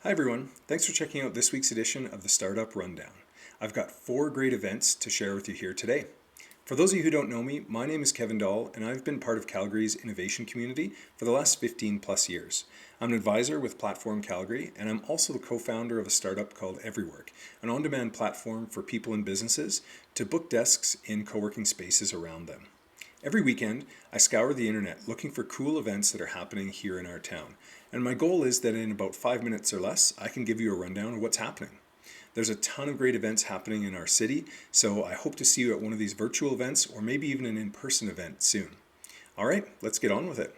Hi everyone, thanks for checking out this week's edition of the Startup Rundown. I've got 4 great events to share with you here today. For those of you who don't know me, my name is Kevin Dahl and I've been part of Calgary's innovation community for the last 15 plus years. I'm an advisor with Platform Calgary and I'm also the co-founder of a startup called Everywork, an on-demand platform for people and businesses to book desks in co-working spaces around them. Every weekend, I scour the internet looking for cool events that are happening here in our town. And my goal is that in about 5 minutes or less, I can give you a rundown of what's happening. There's a ton of great events happening in our city, so I hope to see you at one of these virtual events or maybe even an in-person event soon. All right, let's get on with it.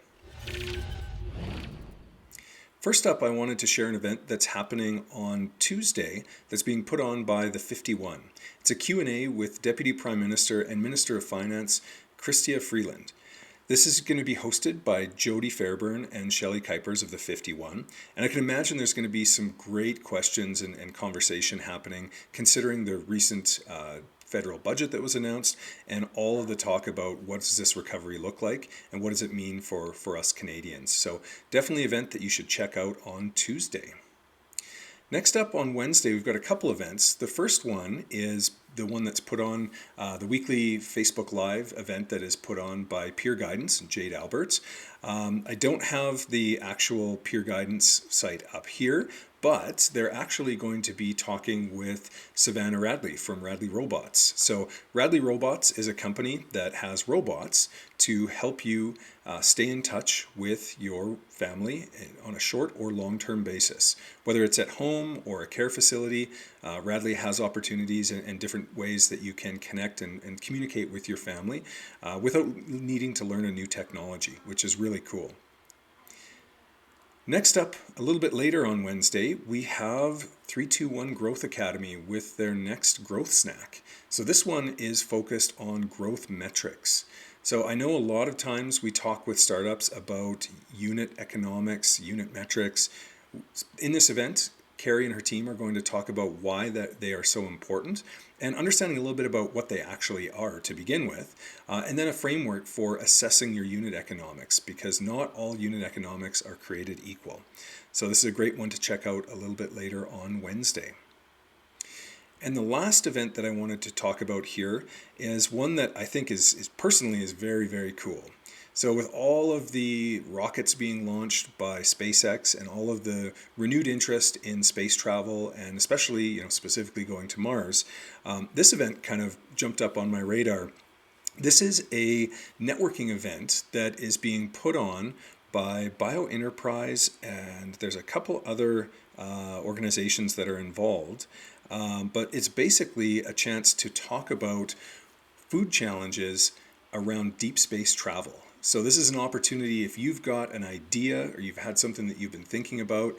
First up, I wanted to share an event that's happening on Tuesday that's being put on by the 51. It's a Q&A with Deputy Prime Minister and Minister of Finance, Chrystia Freeland. This is going to be hosted by Jody Fairburn and Shelley Kuipers of the 51, and I can imagine there's going to be some great questions and conversation happening considering the recent federal budget that was announced and all of the talk about what does this recovery look like and what does it mean for us Canadians. So definitely an event that you should check out on Tuesday. Next up on Wednesday, we've got a couple events. The first one is the one that's put on the weekly Facebook Live event that is put on by Peer Guidance and Jade Alberts. I don't have the actual Peer Guidance site up here, but they're actually going to be talking with Savannah Radley from Radley Robots. So Radley Robots is a company that has robots to help you stay in touch with your family on a short or long-term basis. Whether it's at home or a care facility, Radley has opportunities and different ways that you can connect and communicate with your family without needing to learn a new technology, which is really cool. Next up, a little bit later on Wednesday, we have 321 Growth Academy with their next growth snack. So this one is focused on growth metrics. So I know a lot of times we talk with startups about unit economics, unit metrics. In this event, Carrie and her team are going to talk about why that they are so important and understanding a little bit about what they actually are to begin with, and then a framework for assessing your unit economics, because not all unit economics are created equal. So this is a great one to check out a little bit later on Wednesday. And the last event that I wanted to talk about here is one that I think is personally very, very cool. So with all of the rockets being launched by SpaceX and all of the renewed interest in space travel and especially, specifically going to Mars, this event kind of jumped up on my radar. This is a networking event that is being put on by BioEnterprise, and there's a couple other organizations that are involved. But it's basically a chance to talk about food challenges around deep space travel. So this is an opportunity if you've got an idea or you've had something that you've been thinking about,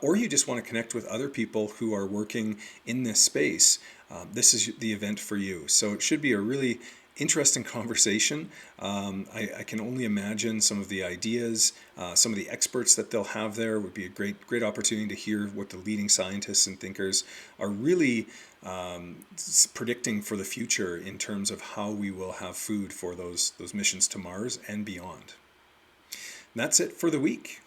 or you just want to connect with other people who are working in this space, this is the event for you. So it should be a really interesting conversation. I can only imagine some of the ideas, some of the experts that they'll have there would be a great opportunity to hear what the leading scientists and thinkers are really predicting for the future in terms of how we will have food for those missions to Mars and beyond. And that's it for the week.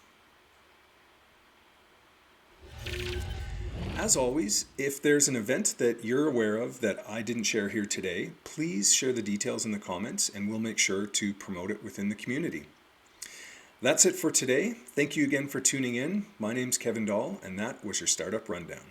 As always, if there's an event that you're aware of that I didn't share here today, please share the details in the comments and we'll make sure to promote it within the community. That's it for today. Thank you again for tuning in. My name's Kevin Dahl and that was your Startup Rundown.